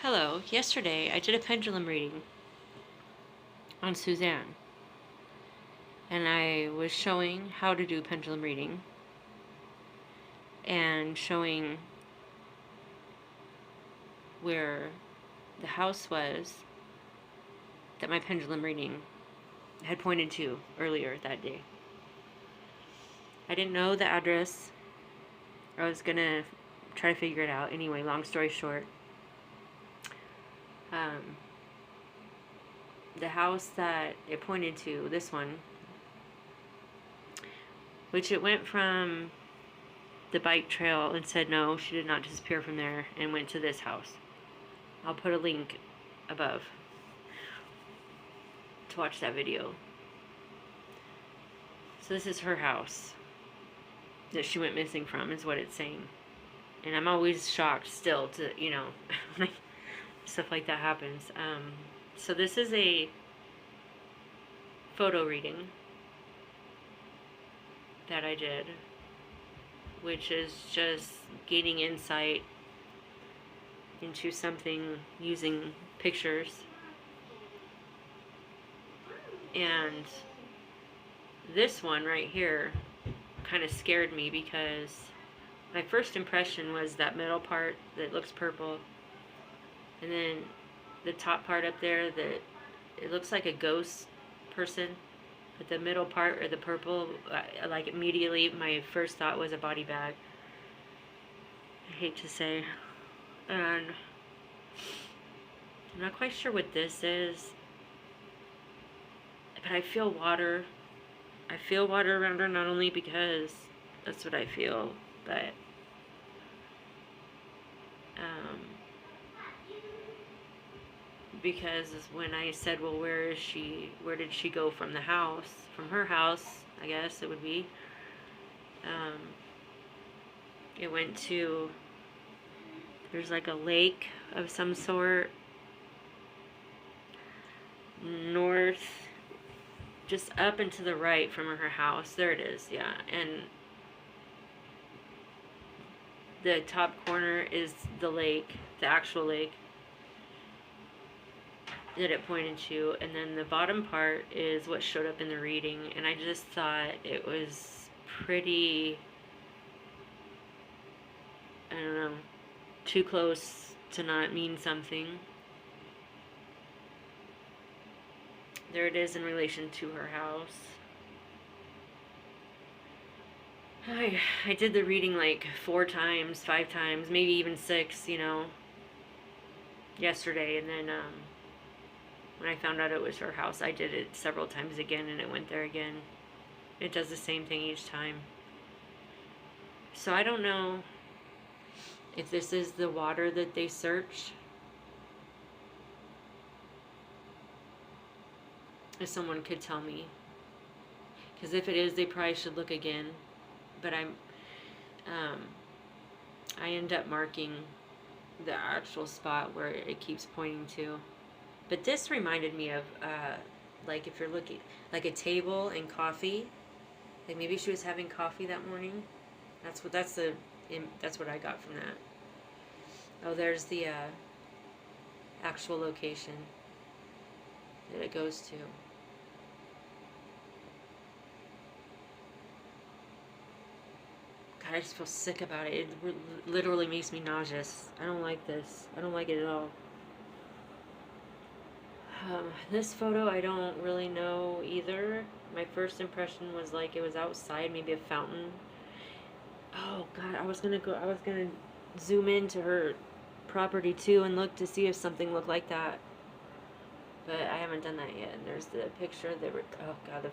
Hello. Yesterday I did a pendulum reading on Suzanne, and I was showing how to do pendulum reading and showing where the house was that my pendulum reading had pointed to earlier that day. I didn't know the address. I was gonna try to figure it out. Anyway, long story short, um, the house that it pointed to, this one, which it went from the bike trail and said no, she did not disappear from there and went to this house. I'll put a link above to watch that video. So this is her house that she went missing from, is what it's saying. And I'm always shocked still to, stuff like that happens. So this is a photo reading that I did, which is just gaining insight into something using pictures. And this one right here kind of scared me because my first impression was that middle part that looks purple, and then the top part up there that it looks like a ghost person, but the middle part or the purple, like immediately my first thought was a body bag. I hate to say. And I'm not quite sure what this is, but I feel water. I feel water around her, not only because that's what I feel, but because when I said, well, where is she? Where did she go from the house? From her house, I guess it would be. It went to, there's like a lake of some sort, north, just up and to the right from her house. There it is, yeah. And the top corner is the lake, the actual lake that it pointed to, and then the bottom part is what showed up in the reading. And I just thought it was pretty, I don't know, too close to not mean something. There it is in relation to her house. I did the reading like 4 times, 5 times, maybe even 6, yesterday, and then when I found out it was her house, I did it several times again, and it went there again. It does the same thing each time. So I don't know if this is the water that they search. If someone could tell me. Because if it is, they probably should look again. But I end up marking the actual spot where it keeps pointing to. But this reminded me of, like if you're looking, like a table and coffee. Like maybe she was having coffee that morning. That's what I got from that. Oh, there's the actual location that it goes to. God, I just feel sick about it. It literally makes me nauseous. I don't like this. I don't like it at all. This photo, I don't really know either. My first impression was like it was outside, maybe a fountain. Oh God, I was gonna zoom into her property too and look to see if something looked like that. But I haven't done that yet. And there's the picture that oh God,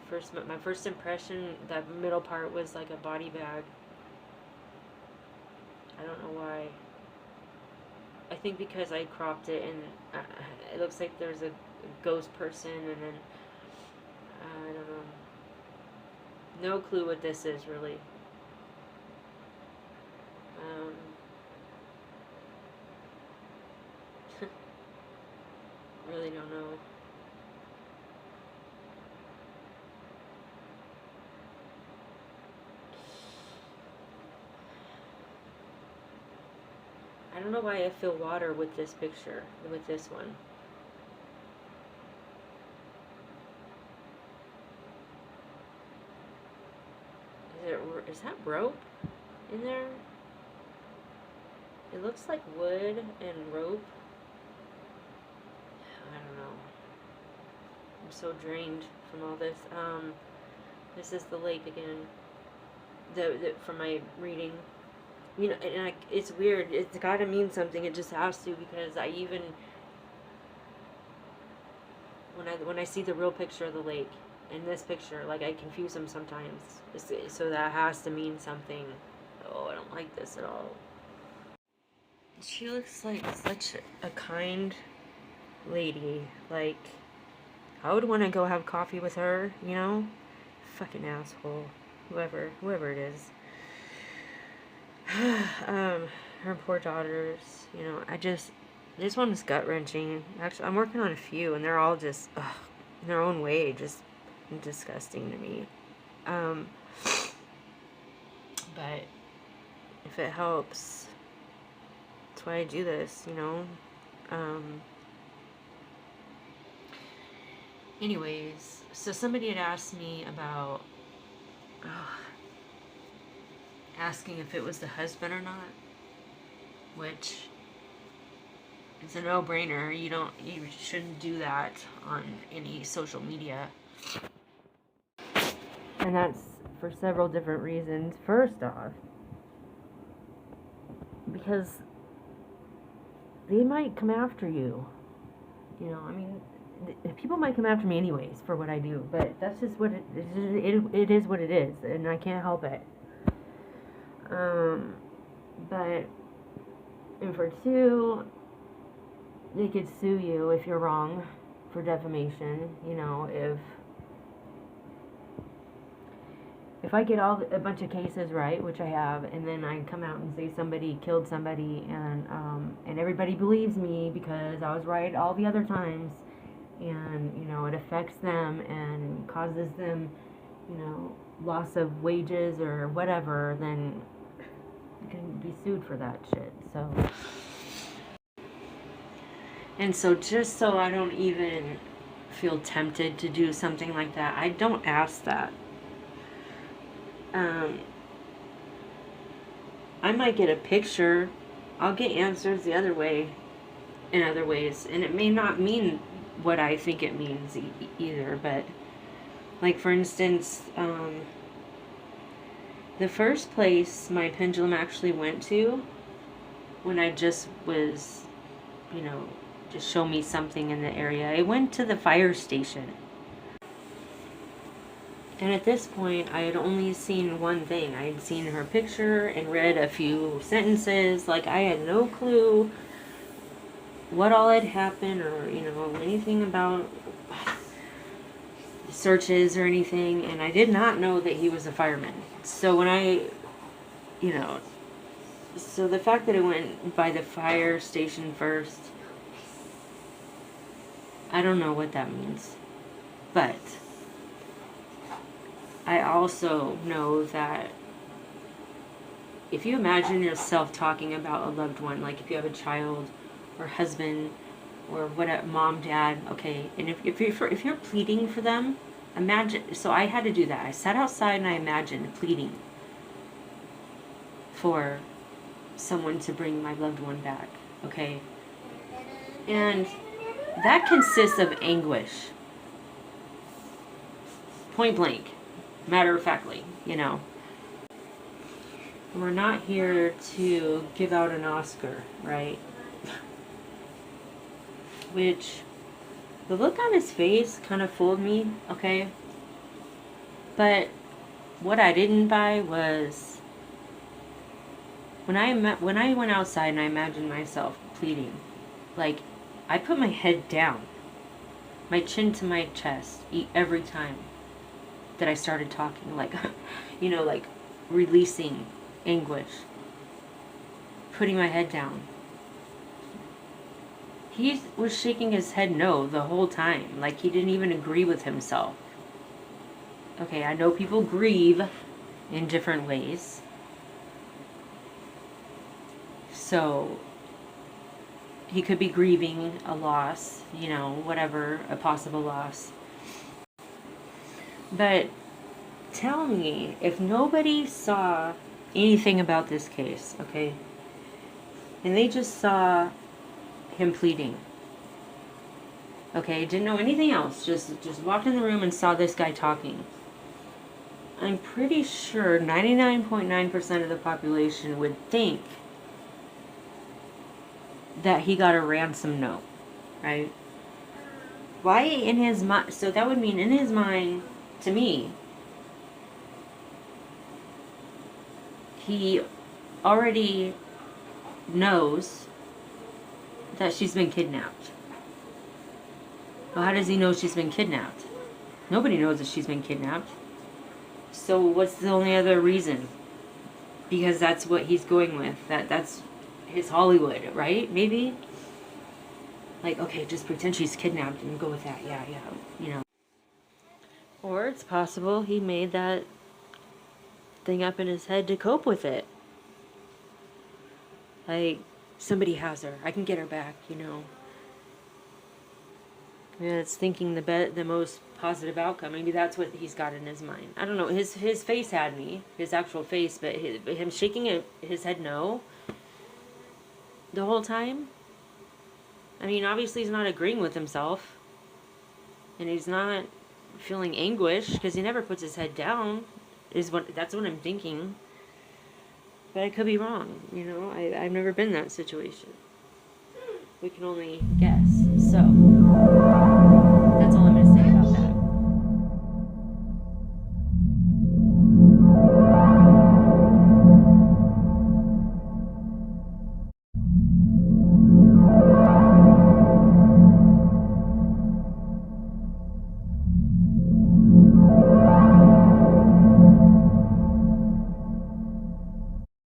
my first impression, that middle part was like a body bag. I don't know why. I think because I cropped it and it looks like there's a ghost person, and then I don't know. No clue what this is really. Really don't know. don't know why I feel water with this picture, with this one. Is that rope in there? It looks like wood and rope. I don't know. I'm so drained from all this. This is the lake again. From my reading. You know, and it's weird. It's gotta mean something. It just has to, because I even when I see the real picture of the lake and this picture, like, I confuse them sometimes. So that has to mean something. Oh, I don't like this at all. She looks like such a kind lady. Like, I would want to go have coffee with her, you know? Fucking asshole. Whoever it is. Her poor daughters, you know, this one is gut-wrenching. Actually, I'm working on a few, and they're all just, in their own way, just disgusting to me. But if it helps, that's why I do this, you know? Anyways, so somebody had asked me about, asking if it was the husband or not, which is a no-brainer. You shouldn't do that on any social media. And that's for several different reasons. First off, because they might come after you. You know, I mean, people might come after me anyways for what I do, but that's just what it is what it is, and I can't help it. But, and for two, they could sue you if you're wrong for defamation. You know, if I get a bunch of cases right, which I have, and then I come out and say somebody killed somebody, and everybody believes me because I was right all the other times, and, you know, it affects them and causes them, you know, loss of wages or whatever, then you can be sued for that shit. And so just so I don't even feel tempted to do something like that, I don't ask that. I might get a picture. I'll get answers the other way, in other ways, and it may not mean what I think it means either. But, like, for instance, the first place my pendulum actually went to, when I just was, you know, just show me something in the area, it went to the fire station. And at this point, I had only seen one thing. I had seen her picture and read a few sentences. Like, I had no clue what all had happened, or, you know, anything about searches or anything. And I did not know that he was a fireman. So when you know, so the fact that it went by the fire station first, I don't know what that means. But I also know that if you imagine yourself talking about a loved one, like if you have a child or husband or whatever, mom, dad, okay, and if you're pleading for them, imagine. So I had to do that. I sat outside and I imagined pleading for someone to bring my loved one back, okay? And that consists of anguish. Point blank. Matter of factly, you know. We're not here to give out an Oscar, right? Which, the look on his face kind of fooled me, okay? But what I didn't buy was, when I went outside and I imagined myself pleading, like, I put my head down, my chin to my chest, every time that I started talking, like, you know, like, releasing anguish, putting my head down. He was shaking his head no the whole time, like he didn't even agree with himself. Okay, I know people grieve in different ways. So, he could be grieving a loss, you know, whatever, a possible loss. But tell me, if nobody saw anything about this case, okay, and they just saw him pleading, okay, didn't know anything else, just walked in the room and saw this guy talking, I'm pretty sure 99.9% of the population would think that he got a ransom note, right? Why in his mind? So that would mean in his mind, to me, he already knows that she's been kidnapped. Well, how does he know she's been kidnapped? Nobody knows that she's been kidnapped. So what's the only other reason? Because that's what he's going with. That's his Hollywood, right? Maybe? Like, okay, just pretend she's kidnapped and go with that. Yeah, you know. Or it's possible he made that thing up in his head to cope with it. Like, somebody has her. I can get her back, you know. Yeah, it's thinking the most positive outcome. Maybe that's what he's got in his mind. I don't know. His face had me, his actual face, but him shaking his head no the whole time. I mean, obviously he's not agreeing with himself, and he's not feeling anguish because he never puts his head down. That's what I'm thinking. But I could be wrong. You know, I've never been in that situation. We can only guess. So.